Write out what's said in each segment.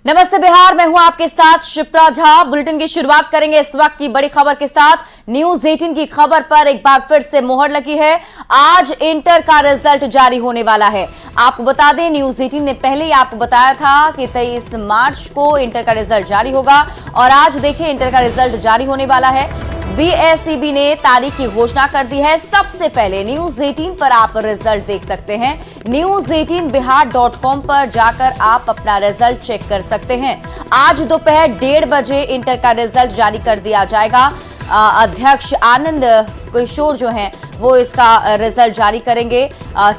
नमस्ते बिहार, मैं हूं आपके साथ शिप्रा झा। बुलेटिन की शुरुआत करेंगे इस वक्त की बड़ी खबर के साथ। न्यूज 18 की खबर पर एक बार फिर से मोहर लगी है। आज इंटर का रिजल्ट जारी होने वाला है। आपको बता दें, न्यूज 18 ने पहले ही आपको बताया था कि 23 मार्च को इंटर का रिजल्ट जारी होगा और आज देखिए इंटर का रिजल्ट जारी होने वाला है। बीएसईबी ने तारीख की घोषणा कर दी है। सबसे पहले न्यूज 18 पर आप रिजल्ट देख सकते हैं। news18bihar.com पर जाकर आप अपना रिजल्ट चेक कर सकते हैं। आज दोपहर 1:30 बजे इंटर का रिजल्ट जारी कर दिया जाएगा। अध्यक्ष आनंद किशोर जो हैं वो इसका रिजल्ट जारी करेंगे।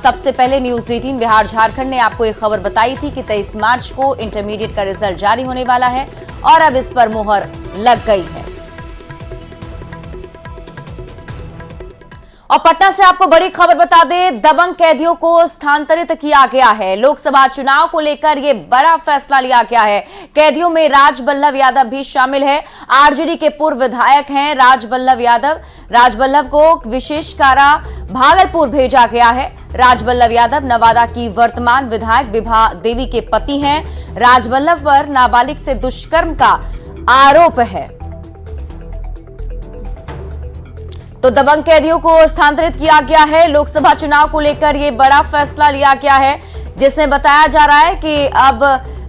सबसे पहले न्यूज 18 बिहार झारखंड ने आपको एक खबर बताई थी कि 23 मार्च को इंटरमीडिएट का रिजल्ट जारी होने वाला है और अब इस पर मोहर लग गई है। और पटना से आपको बड़ी खबर बता दें, दबंग कैदियों को स्थानांतरित किया गया है। लोकसभा चुनाव को लेकर यह बड़ा फैसला लिया गया है। कैदियों में राजबल्लभ यादव भी शामिल है। आरजेडी के पूर्व विधायक हैं राजबल्लभ यादव। राजबल्लभ को विशेष कारा भागलपुर भेजा गया है। राजबल्लभ यादव नवादा की वर्तमान विधायक विभा देवी के पति हैं। राजबल्लभ पर नाबालिग से दुष्कर्म का आरोप है। तो दबंग कैदियों को स्थानांतरित किया गया है। लोकसभा चुनाव को लेकर यह बड़ा फैसला लिया गया है, जिसमें बताया जा रहा है कि अब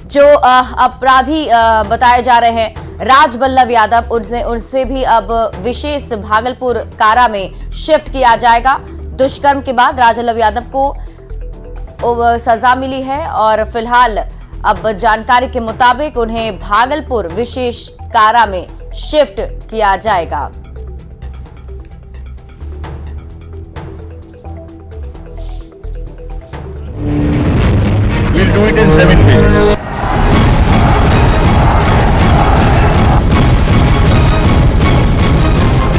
जो अपराधी बताए जा रहे हैं राजबल्लभ यादव, उनसे भी अब विशेष भागलपुर कारा में शिफ्ट किया जाएगा। दुष्कर्म के बाद राजबल्लभ यादव को सजा मिली है और फिलहाल अब जानकारी के मुताबिक उन्हें भागलपुर विशेष कारा में शिफ्ट किया जाएगा। We'll do it in 7 days.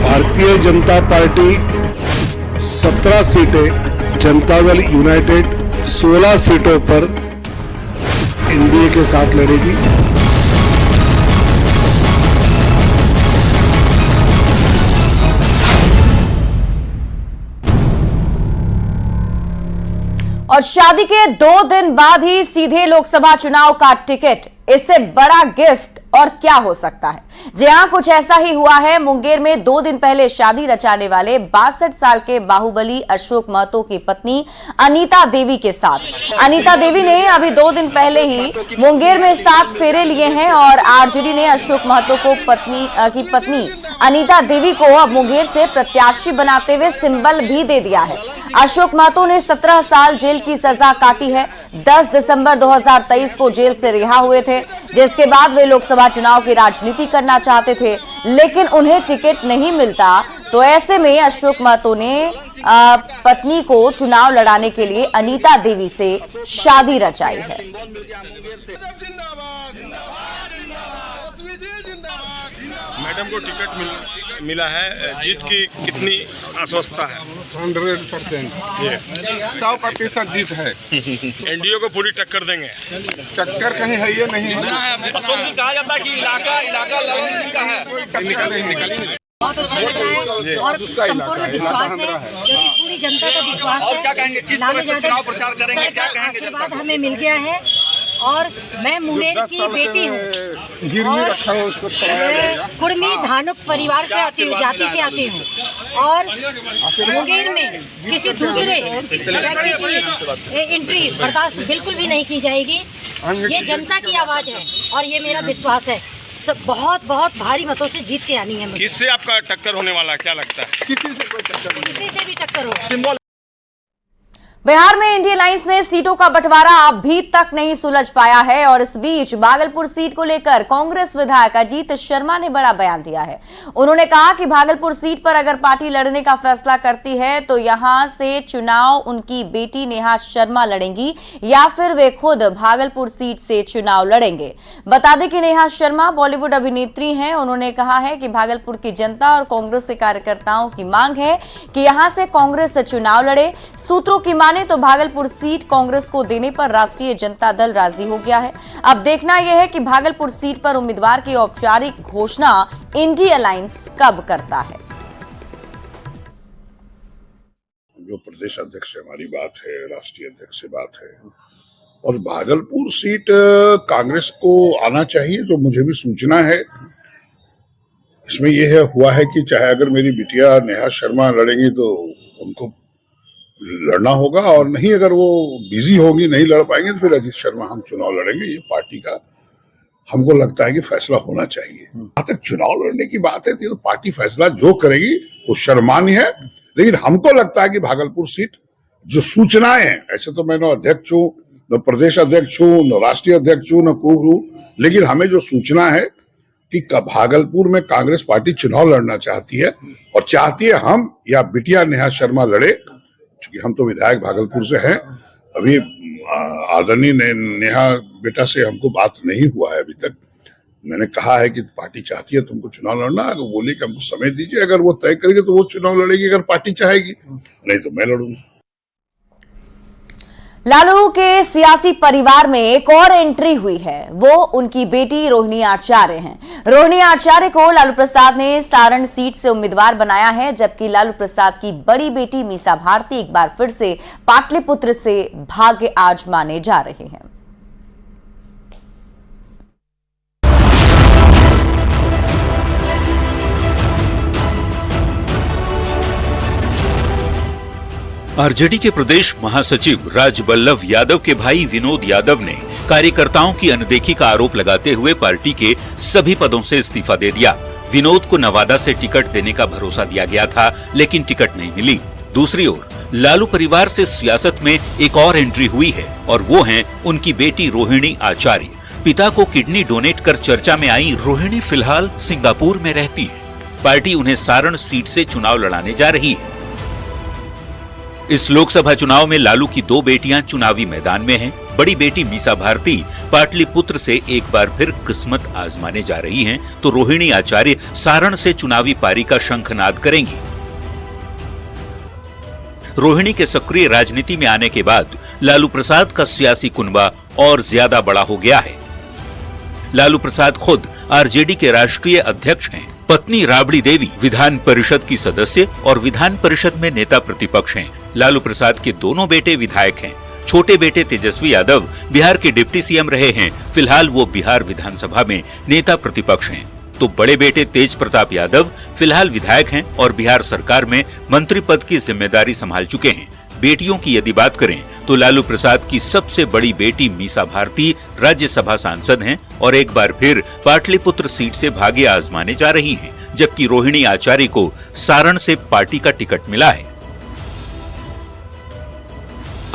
Bharatiya Janata party 17 सीटें, जनता दल यूनाइटेड 16 सीटों पर एनडीए के साथ लड़ेगी। और शादी के 2 दिन बाद ही सीधे लोकसभा चुनाव का टिकट, इससे बड़ा गिफ्ट और क्या हो सकता है। जी हां, कुछ ऐसा ही हुआ है। मुंगेर में 2 दिन पहले शादी रचाने वाले 62 साल के बाहुबली अशोक महतो की पत्नी अनीता देवी के साथ। अनीता देवी ने अभी 2 दिन पहले ही मुंगेर में 7 फेरे लिए हैं और आरजेडी ने अशोक महतो को पत्नी अनीता देवी को अब मुंगेर से प्रत्याशी बनाते हुए सिंबल भी दे दिया है। अशोक महतो ने 17 साल जेल की सजा काटी है। 10 दिसंबर 2023 को जेल से रिहा हुए थे, जिसके बाद वे लोकसभा चुनाव की राजनीति करना चाहते थे, लेकिन उन्हें टिकट नहीं मिलता। तो ऐसे में अशोक महतो ने पत्नी को चुनाव लड़ाने के लिए अनीता देवी से शादी रचाई है। मैडम को टिकट मिला है। जीत की कितनी आश्वस्तता है? 100%, 100% जीत है। एनडीए को पूरी टक्कर देंगे। टक्कर कहीं है ये नहीं। अशोक जी कहा जाता है कि इलाका ललन सिंह का है। बहुत अच्छा लग रहा है और संपूर्ण विश्वास है, क्योंकि पूरी जनता का विश्वास है। और क्या कहेंगे, किस तरह से चुनाव प्रचार करेंगे, क्या कहेंगे? आशीर्वाद हमें मिल गया है और मैं मुंगेर की बेटी हूँ और कुर्मी धानुक परिवार से आती हूँ, जाति से आती हूँ और मुंगेर में किसी दूसरे व्यक्ति की एंट्री बर्दाश्त बिल्कुल भी नहीं की जाएगी। ये जनता की आवाज़ है और ये मेरा विश्वास है। बहुत भारी मतों से जीत के आनी है मुझे। किससे आपका टक्कर होने वाला है, क्या लगता है? किसी से कोई टक्कर नहीं। किसी से भी टक्कर हो। बिहार में इंडिया लाइंस में सीटों का बंटवारा अभी तक नहीं सुलझ पाया है और इस बीच भागलपुर सीट को लेकर कांग्रेस विधायक अजीत शर्मा ने बड़ा बयान दिया है। उन्होंने कहा कि भागलपुर सीट पर अगर पार्टी लड़ने का फैसला करती है तो यहां से चुनाव उनकी बेटी नेहा शर्मा लड़ेंगी या फिर वे खुद भागलपुर सीट से चुनाव लड़ेंगे। बता दें कि नेहा शर्मा बॉलीवुड अभिनेत्री हैं। उन्होंने कहा है कि भागलपुर की जनता और कांग्रेस के कार्यकर्ताओं की मांग है कि यहां से कांग्रेस से चुनाव लड़े। सूत्रों की तो भागलपुर सीट कांग्रेस को देने पर राष्ट्रीय जनता दल राजी हो गया है। अब देखना यह है कि भागलपुर सीट पर उम्मीदवार की औपचारिक घोषणा इंडिया अलायंस कब करता है। जो प्रदेश अध्यक्ष से हमारी बात है, राष्ट्रीय अध्यक्ष से बात है और भागलपुर सीट कांग्रेस को आना चाहिए, जो मुझे भी सूचना है। इसमें यह हुआ है कि चाहे अगर मेरी बिटिया नेहा शर्मा लड़ेंगी तो उनको लड़ना होगा, और नहीं अगर वो बिजी होंगी, नहीं लड़ पाएंगे, तो फिर अजीत शर्मा हम चुनाव लड़ेंगे। ये पार्टी का हमको लगता है कि फैसला होना चाहिए। जहां तक चुनाव लड़ने की बात है तो पार्टी फैसला जो करेगी वो शर्मान्य है, लेकिन हमको लगता है कि भागलपुर सीट जो सूचनाएं हैं, ऐसे तो मैं न अध्यक्ष हूँ, न प्रदेश अध्यक्ष हूँ, न राष्ट्रीय अध्यक्ष हूँ, न कुछ हूँ, लेकिन हमें जो सूचना है कि भागलपुर में कांग्रेस पार्टी चुनाव लड़ना चाहती है, और चाहती है हम या बिटिया नेहा शर्मा लड़े, क्योंकि हम तो विधायक भागलपुर से हैं। अभी आदरणीय नेहा बेटा से हमको बात नहीं हुआ है अभी तक। मैंने कहा है कि पार्टी चाहती है तुमको चुनाव लड़ना, अगर बोले कि हमको समय दीजिए, अगर वो तय करेंगे तो वो चुनाव लड़ेगी, अगर पार्टी चाहेगी, नहीं तो मैं लड़ूंगा। लालू के सियासी परिवार में एक और एंट्री हुई है, वो उनकी बेटी रोहिणी आचार्य हैं। रोहिणी आचार्य को लालू प्रसाद ने सारण सीट से उम्मीदवार बनाया है, जबकि लालू प्रसाद की बड़ी बेटी मीसा भारती एक बार फिर से पाटलिपुत्र से भाग्य आजमाने जा रहे हैं। आरजेडी के प्रदेश महासचिव राजबल्लभ यादव के भाई विनोद यादव ने कार्यकर्ताओं की अनदेखी का आरोप लगाते हुए पार्टी के सभी पदों से इस्तीफा दे दिया। विनोद को नवादा से टिकट देने का भरोसा दिया गया था, लेकिन टिकट नहीं मिली। दूसरी ओर लालू परिवार से सियासत में एक और एंट्री हुई है, और वो है उनकी बेटी रोहिणी आचार्य। पिता को किडनी डोनेट कर चर्चा में आई रोहिणी फिलहाल सिंगापुर में रहती है। पार्टी उन्हें सारण सीट से चुनाव लड़ाने जा रही है। इस लोकसभा चुनाव में लालू की दो बेटियां चुनावी मैदान में हैं। बड़ी बेटी मीसा भारती पाटलिपुत्र से एक बार फिर किस्मत आजमाने जा रही हैं, तो रोहिणी आचार्य सारण से चुनावी पारी का शंखनाद करेंगी। रोहिणी के सक्रिय राजनीति में आने के बाद लालू प्रसाद का सियासी कुनबा और ज्यादा बड़ा हो गया है। लालू प्रसाद खुद आरजेडी के राष्ट्रीय अध्यक्ष हैं। पत्नी राबड़ी देवी विधान परिषद की सदस्य और विधान परिषद में नेता प्रतिपक्ष हैं। लालू प्रसाद के दोनों बेटे विधायक हैं। छोटे बेटे तेजस्वी यादव बिहार के डिप्टी सीएम रहे हैं। फिलहाल वो बिहार विधानसभा में नेता प्रतिपक्ष हैं। तो बड़े बेटे तेज प्रताप यादव फिलहाल विधायक हैं और बिहार सरकार में मंत्री पद की जिम्मेदारी संभाल चुके हैं। बेटियों की यदि बात करें तो लालू प्रसाद की सबसे बड़ी बेटी मीसा भारती राज्यसभा सांसद हैं और एक बार फिर पाटलिपुत्र सीट से भाग्य आजमाने जा रही हैं, जबकि रोहिणी आचार्य को सारण से पार्टी का टिकट मिला है।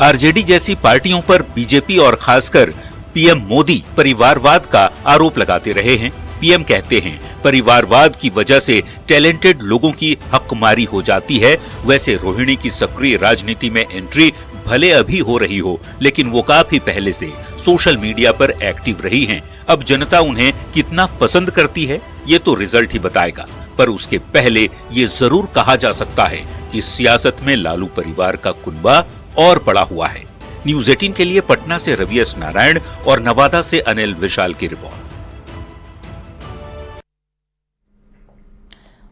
आरजेडी जैसी पार्टियों पर बीजेपी और खासकर पीएम मोदी परिवारवाद का आरोप लगाते रहे हैं। पीएम कहते हैं परिवारवाद की वजह से टैलेंटेड लोगों की हकमारी हो जाती है। वैसे रोहिणी की सक्रिय राजनीति में एंट्री भले अभी हो रही हो, लेकिन वो काफी पहले से सोशल मीडिया पर एक्टिव रही हैं। अब जनता उन्हें कितना पसंद करती है ये तो रिजल्ट ही बताएगा, पर उसके पहले ये जरूर कहा जा सकता है कि सियासत में लालू परिवार का कुनबा और बड़ा हुआ है। न्यूज़ 18 के लिए पटना से रवि एस नारायण और नवादा से अनिल विशाल की रिपोर्ट।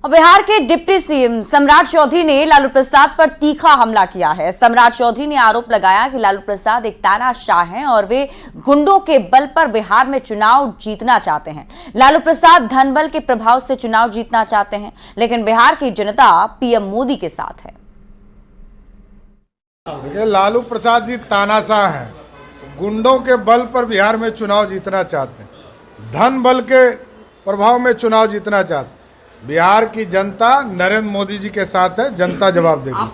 बिहार के डिप्टी सीएम सम्राट चौधरी ने लालू प्रसाद पर तीखा हमला किया है। सम्राट चौधरी ने आरोप लगाया कि लालू प्रसाद एक तानाशाह हैं और वे गुंडों के बल पर बिहार में चुनाव जीतना चाहते हैं। लालू प्रसाद धन बल के प्रभाव से चुनाव जीतना चाहते हैं, लेकिन बिहार की जनता पीएम मोदी के साथ है। देखिए, लालू प्रसाद जी तानाशाह हैं, गुंडों के बल पर बिहार में चुनाव जीतना चाहते हैं, धन बल के प्रभाव में चुनाव जीतना चाहते हैं। बिहार की जनता नरेंद्र मोदी जी के साथ है, जनता जवाब देगी।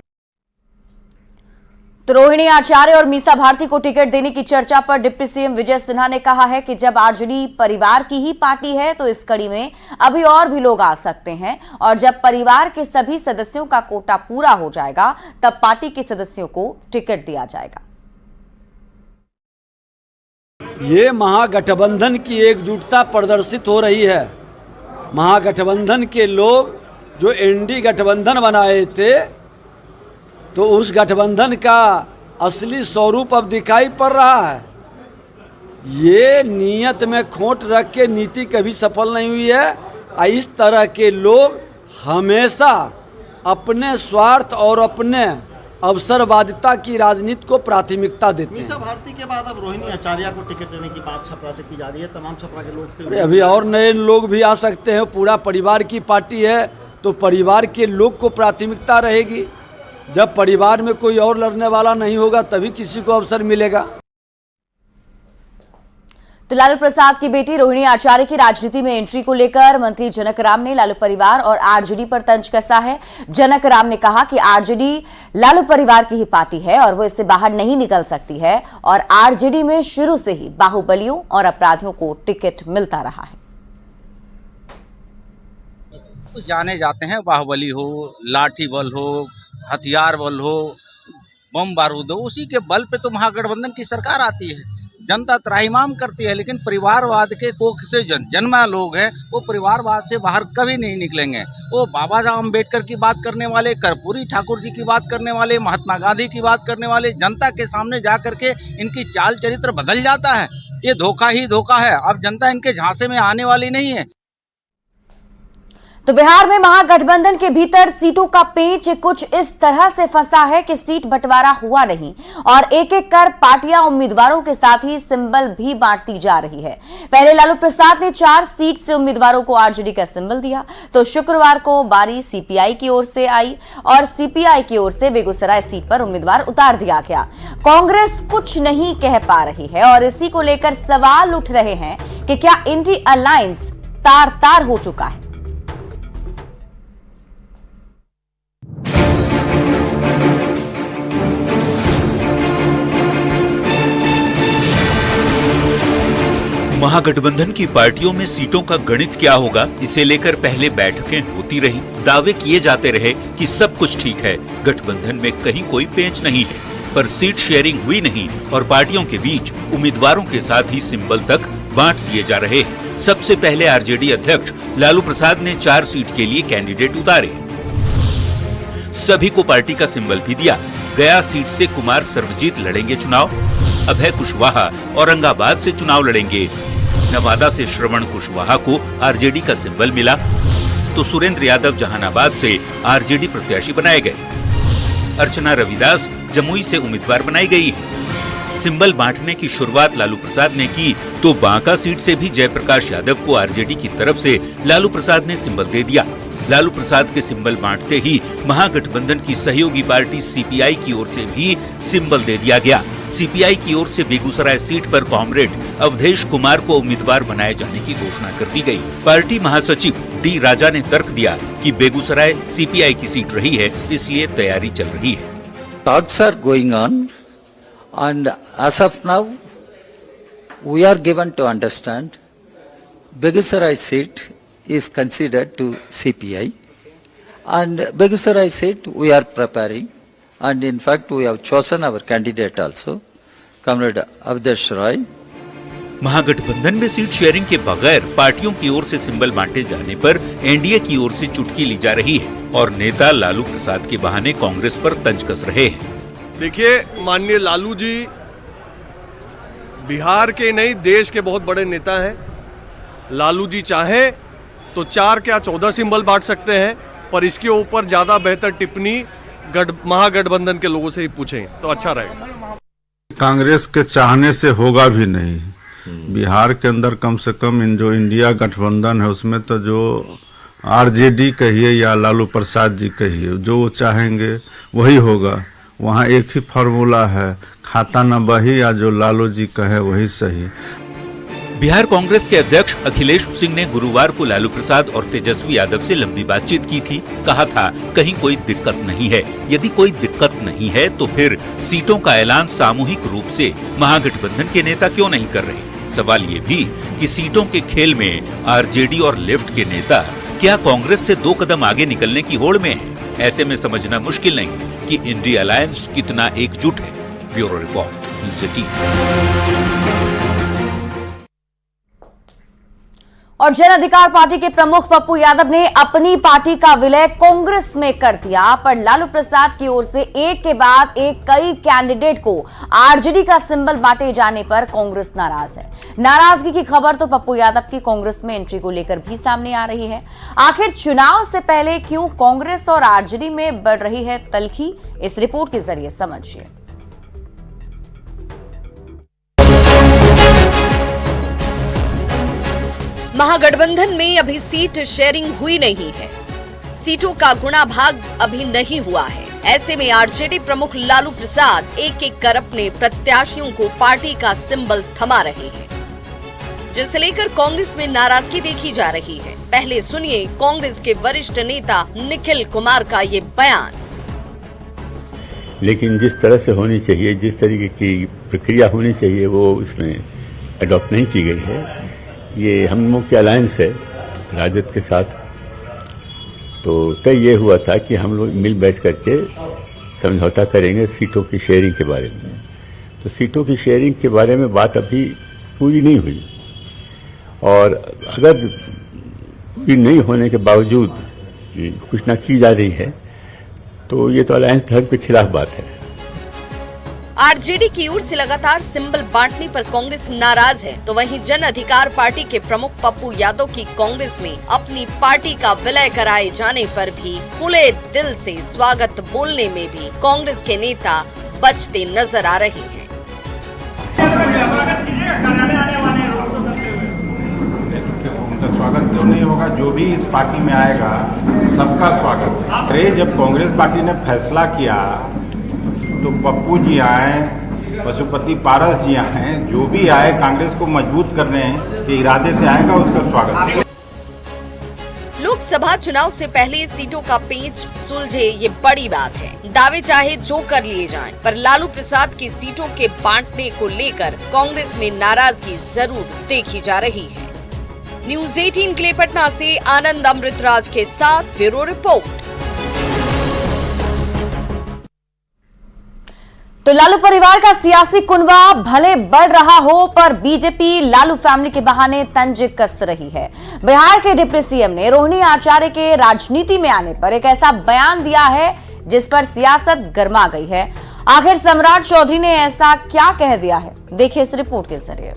तो रोहिणी आचार्य और मीसा भारती को टिकट देने की चर्चा पर डिप्टी सीएम विजय सिन्हा ने कहा है कि जब आरजेडी परिवार की ही पार्टी है तो इस कड़ी में अभी और भी लोग आ सकते हैं, और जब परिवार के सभी सदस्यों का कोटा पूरा हो जाएगा तब पार्टी के सदस्यों को टिकट दिया जाएगा। ये महागठबंधन की एकजुटता प्रदर्शित हो रही है। महागठबंधन के लोग जो एनडी गठबंधन बनाए थे, तो उस गठबंधन का असली स्वरूप अब दिखाई पड़ रहा है। ये नीयत में खोट रख के नीति कभी सफल नहीं हुई है। इस तरह के लोग हमेशा अपने स्वार्थ और अपने अवसरवादिता की राजनीति को प्राथमिकता देते हैं। मीसा भारती के बाद अब रोहिणी आचार्य को टिकट देने की बात छपरा से की जा रही है। तमाम छपरा के लोग से अभी और नए लोग भी आ सकते हैं। पूरा परिवार की पार्टी है तो परिवार के लोग को प्राथमिकता रहेगी। जब परिवार में कोई और लड़ने वाला नहीं होगा तभी किसी को अवसर मिलेगा। तो लालू प्रसाद की बेटी रोहिणी आचार्य की राजनीति में एंट्री को लेकर मंत्री जनक राम ने लालू परिवार और आरजेडी पर तंज कसा है। जनक राम ने कहा कि आरजेडी लालू परिवार की ही पार्टी है और वो इससे बाहर नहीं निकल सकती है और आरजेडी में शुरू से ही बाहुबलियों और अपराधियों को टिकट मिलता रहा है। तो जाने जाते हैं, बाहुबली हो, लाठी बल हो, हथियार बल हो, बम बारूद हो, उसी के बल पे तो महागठबंधन की सरकार आती है। जनता त्राहिमाम करती है, लेकिन परिवारवाद के कोख से जन्मा लोग हैं, वो परिवारवाद से बाहर कभी नहीं निकलेंगे। वो बाबा साहब अम्बेडकर की बात करने वाले, कर्पूरी ठाकुर जी की बात करने वाले, महात्मा गांधी की बात करने वाले, जनता के सामने जा करके इनकी चाल चरित्र बदल जाता है। ये धोखा ही धोखा है। अब जनता इनके झांसे में आने वाली नहीं है। तो बिहार में महागठबंधन के भीतर सीटों का पेच कुछ इस तरह से फंसा है कि सीट बंटवारा हुआ नहीं और एक एक कर पार्टियां उम्मीदवारों के साथ ही सिंबल भी बांटती जा रही है। पहले लालू प्रसाद ने 4 सीट से उम्मीदवारों को आरजेडी का सिंबल दिया, तो शुक्रवार को बारी सीपीआई की ओर से आई और सीपीआई की ओर से बेगूसराय सीट पर उम्मीदवार उतार दिया गया। कांग्रेस कुछ नहीं कह पा रही है और इसी को लेकर सवाल उठ रहे हैं कि क्या इंडी अलायंस तार तार हो चुका है। महागठबंधन की पार्टियों में सीटों का गणित क्या होगा, इसे लेकर पहले बैठकें होती रही। दावे किए जाते रहे कि सब कुछ ठीक है, गठबंधन में कहीं कोई पेंच नहीं है, पर सीट शेयरिंग हुई नहीं और पार्टियों के बीच उम्मीदवारों के साथ ही सिंबल तक बांट दिए जा रहे हैं। सबसे पहले आरजेडी अध्यक्ष लालू प्रसाद ने 4 सीट के लिए कैंडिडेट उतारे। सभी को पार्टी का सिंबल भी दिया। गया सीट से कुमार सर्वजीत लड़ेंगे चुनाव, अभय कुशवाहा औरंगाबाद से चुनाव लड़ेंगे। नवादा से श्रवण कुशवाहा को आरजेडी का सिंबल मिला, तो सुरेंद्र यादव जहानाबाद से आरजेडी प्रत्याशी बनाए गए। अर्चना रविदास जमुई से उम्मीदवार बनाई गई है। सिंबल बांटने की शुरुआत लालू प्रसाद ने की तो बांका सीट से भी जयप्रकाश यादव को आरजेडी की तरफ से लालू प्रसाद ने सिंबल दे दिया। लालू प्रसाद के सिंबल बांटते ही महागठबंधन की सहयोगी पार्टी सीपीआई की ओर से भी सिंबल दे दिया गया। सीपीआई की ओर से बेगूसराय सीट पर कॉमरेड अवधेश कुमार को उम्मीदवार बनाए जाने की घोषणा कर दी गई। पार्टी महासचिव डी राजा ने तर्क दिया कि बेगूसराय सीपीआई की सीट रही है, इसलिए तैयारी चल रही है। Talks are going on and as of now we are given to understand Begusarai seat is considered to CPI and Begusarai seat we are preparing and in fact we have chosen our candidate also, Comrade Avdesh Roy. महागठबंधन में seat sharing के बगैर पार्टियों की ओर से symbol बांटे जाने पर NDA की ओर से चुटकी ली जा रही है और नेता लालू प्रसाद के बहाने कांग्रेस पर तंज कस रहे हैं। देखिए, माननीय लालू जी बिहार के नहीं देश के बहुत बड़े नेता हैं। लालू जी चाहे तो 4 क्या 14 सिंबल बांट सकते हैं, पर इसके ऊपर ज्यादा बेहतर टिप्पणी महागठबंधन के लोगों से ही पूछें तो अच्छा रहेगा। कांग्रेस के चाहने से होगा भी नहीं। बिहार के अंदर कम से कम इन जो इंडिया गठबंधन है उसमें तो जो आरजेडी कहिए या लालू प्रसाद जी कहिए, जो वो चाहेंगे वही होगा। वहाँ एक ही फार्मूला है, खाता न बही या जो लालू जी कहे वही सही। बिहार कांग्रेस के अध्यक्ष अखिलेश सिंह ने गुरुवार को लालू प्रसाद और तेजस्वी यादव से लंबी बातचीत की थी। कहा था कहीं कोई दिक्कत नहीं है। यदि कोई दिक्कत नहीं है तो फिर सीटों का ऐलान सामूहिक रूप से महागठबंधन के नेता क्यों नहीं कर रहे। सवाल ये भी कि सीटों के खेल में आरजेडी और लेफ्ट के नेता क्या कांग्रेस से 2 कदम आगे निकलने की होड़ में है। ऐसे में समझना मुश्किल नहीं कि इंडी अलायंस कितना एकजुट है। Bureau report, news 18। और जन अधिकार पार्टी के प्रमुख पप्पू यादव ने अपनी पार्टी का विलय कांग्रेस में कर दिया। पर लालू प्रसाद की ओर से एक के बाद एक कई कैंडिडेट को आरजेडी का सिंबल बांटे जाने पर कांग्रेस नाराज है। नाराजगी की खबर तो पप्पू यादव की कांग्रेस में एंट्री को लेकर भी सामने आ रही है। आखिर चुनाव से पहले क्यों कांग्रेस और आरजेडी में बढ़ रही है तल्खी, इस रिपोर्ट के जरिए समझिए। महागठबंधन में अभी सीट शेयरिंग हुई नहीं है, सीटों का गुणा भाग अभी नहीं हुआ है। ऐसे में आरजेडी प्रमुख लालू प्रसाद एक एक कर अपने प्रत्याशियों को पार्टी का सिंबल थमा रहे हैं, जिसे लेकर कांग्रेस में नाराजगी देखी जा रही है। पहले सुनिए कांग्रेस के वरिष्ठ नेता निखिल कुमार का ये बयान। लेकिन जिस तरह से होनी चाहिए, जिस तरीके की प्रक्रिया होनी चाहिए, वो इसमें अडॉप्ट नहीं की गई है। ये हम लोग की अलायंस है राजद के साथ, तो तय ये हुआ था कि हम लोग मिल बैठ करके समझौता करेंगे सीटों की शेयरिंग के बारे में। तो सीटों की शेयरिंग के बारे में बात अभी पूरी नहीं हुई, और अगर पूरी नहीं होने के बावजूद घोषणा की जा रही है तो ये तो अलायंस धर्म के खिलाफ बात है। आरजेडी की ओर से लगातार सिंबल बांटने पर कांग्रेस नाराज है, तो वहीं जन अधिकार पार्टी के प्रमुख पप्पू यादव की कांग्रेस में अपनी पार्टी का विलय कराए जाने पर भी खुले दिल से स्वागत बोलने में भी कांग्रेस के नेता बचते नजर आ रहे हैं। उनका स्वागत क्यों नहीं होगा? जो भी इस पार्टी में आएगा सबका स्वागत है। अरे जब कांग्रेस पार्टी ने फैसला किया तो पप्पू जी आए, पशुपति पारस जी आए, जो भी आए कांग्रेस को मजबूत करने के इरादे से आएगा, उसका स्वागत है। लोकसभा चुनाव से पहले सीटों का पेच सुलझे ये बड़ी बात है। दावे चाहे जो कर लिए जाएं, पर लालू प्रसाद की सीटों के बांटने को लेकर कांग्रेस में नाराजगी जरूर देखी जा रही है। न्यूज़ 18 के लिए पटना से आनंद अमृतराज के साथ ब्यूरो रिपोर्ट। तो लालू परिवार का सियासी कुनबा भले बढ़ रहा हो, पर बीजेपी लालू फैमिली के बहाने तंज कस रही है। बिहार के डिप्टी सीएम ने रोहिणी आचार्य के राजनीति में आने पर एक ऐसा बयान दिया है जिस पर सियासत गर्मा गई है। आखिर सम्राट चौधरी ने ऐसा क्या कह दिया है, देखिए इस रिपोर्ट के जरिए।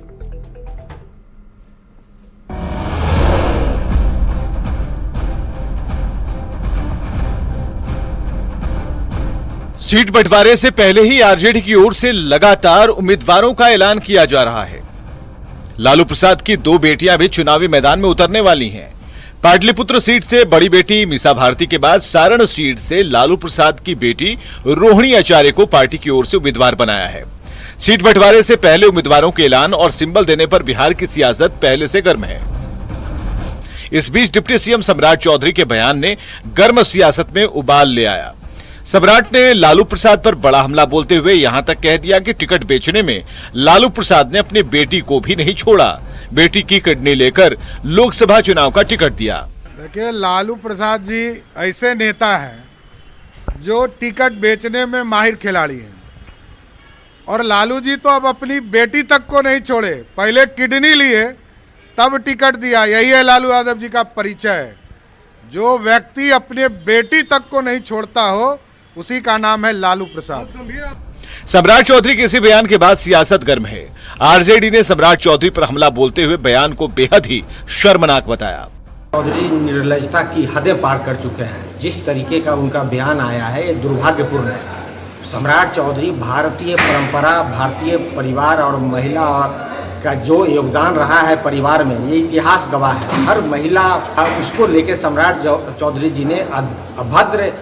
सीट बंटवारे से पहले ही आरजेडी की ओर से लगातार उम्मीदवारों का ऐलान किया जा रहा है। लालू प्रसाद की दो बेटियां भी चुनावी मैदान में उतरने वाली हैं। पाटलिपुत्र सीट से बड़ी बेटी मीसा भारती के बाद सारण सीट से लालू प्रसाद की बेटी रोहिणी आचार्य को पार्टी की ओर से उम्मीदवार बनाया है। सीट बंटवारे से पहले उम्मीदवारों के ऐलान और सिंबल देने पर बिहार की सियासत पहले से गर्म है। इस बीच डिप्टी सीएम सम्राट चौधरी के बयान ने गर्म सियासत में उबाल ले आया। सम्राट ने लालू प्रसाद पर बड़ा हमला बोलते हुए यहां तक कह दिया कि टिकट बेचने में लालू प्रसाद ने अपनी बेटी को भी नहीं छोड़ा, बेटी की किडनी लेकर लोकसभा चुनाव का टिकट दिया। देखिए, लालू प्रसाद जी ऐसे नेता हैं जो टिकट बेचने में माहिर खिलाड़ी हैं, और लालू जी तो अब अपनी बेटी तक को नहीं छोड़े, पहले किडनी लिए तब टिकट दिया। यही है लालू यादव जी का परिचय। जो व्यक्ति अपने बेटी तक को नहीं छोड़ता हो, उसी का नाम है लालू प्रसाद। सम्राट चौधरी के इसी बयान के बाद सियासत गर्म है। आरजेडी ने सम्राट चौधरी पर हमला बोलते हुए बयान को बेहद ही शर्मनाक बताया। चौधरी निर्लजता की हदें पार कर चुके हैं। जिस तरीके का उनका बयान आया है, ये दुर्भाग्यपूर्ण है। सम्राट चौधरी भारतीय परंपरा, भारतीय परिवार और महिला का जो योगदान रहा है परिवार में, ये इतिहास गवाह है। हर महिला उसको लेके सम्राट चौधरी जी ने अभद्र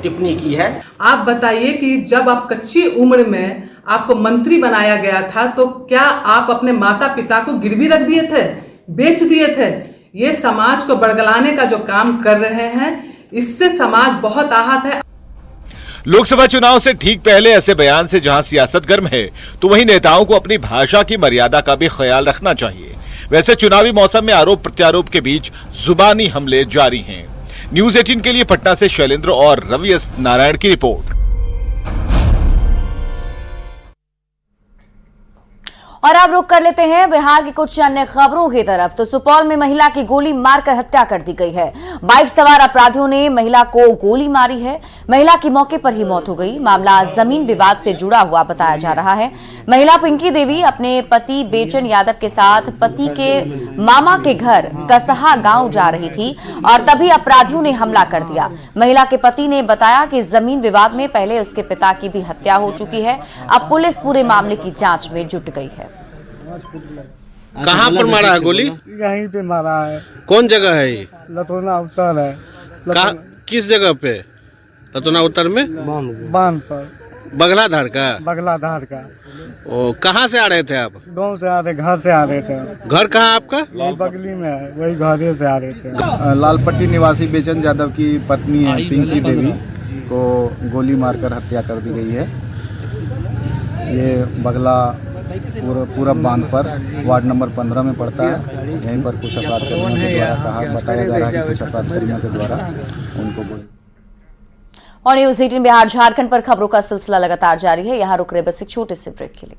टिप्पणी की है। आप बताइए कि जब आप कच्ची उम्र में आपको मंत्री बनाया गया था, तो क्या आप अपने माता पिता को गिरवी रख दिए थे, बेच दिए थे? ये समाज को बड़गलाने का जो काम कर रहे हैं, इससे समाज बहुत आहत है। लोकसभा चुनाव से ठीक पहले ऐसे बयान से जहां सियासत गर्म है, तो वहीं नेताओं को अपनी भाषा की मर्यादा का भी ख्याल रखना चाहिए। वैसे चुनावी मौसम में आरोप प्रत्यारोप के बीच जुबानी हमले जारी हैं। न्यूज़ 18 के लिए पटना से शैलेंद्र और रवि एस नारायण की रिपोर्ट। और अब रुक कर लेते हैं बिहार की कुछ अन्य खबरों की तरफ। तो सुपौल में महिला की गोली मारकर हत्या कर दी गई है। बाइक सवार अपराधियों ने महिला को गोली मारी है। महिला की मौके पर ही मौत हो गई। मामला जमीन विवाद से जुड़ा हुआ बताया जा रहा है। महिला पिंकी देवी अपने पति बेचन यादव के साथ पति के मामा के घर कसहा गांव जा रही थी और तभी अपराधियों ने हमला कर दिया। महिला के पति ने बताया कि जमीन विवाद में पहले उसके पिता की भी हत्या हो चुकी है। अब पुलिस पूरे मामले की जांच में जुट गई है। कहाँ पर मारा है गोली? यहीं पे मारा है। कौन जगह है ये? लतोना उत्तर है। किस जगह पे? लतोना उत्तर में बांध पर बगलाधार का? बगलाधार का। ओ, कहाँ से आ रहे थे आप? गांव से आ रहे, घर से आ रहे थे। घर कहाँ आपका? यही बगली में है, वही घरे से आ रहे थे। लालपट्टी निवासी बेचन यादव की पत्नी है पिंकी देवी को गोली मारकर हत्या कर दी गई है। ये बगला पूरब बांध पर वार्ड नंबर 15 में पड़ता है। यहीं पर कुछ अपराधकर्मियों के द्वारा बताया जा रहा है कि कुछ अपराधकर्मियों के द्वारा उनको गोली। और न्यूज़ 18 बिहार झारखंड पर खबरों का सिलसिला लगातार जारी है। यहाँ रुक रहे बस एक छोटे से ब्रेक के लिए।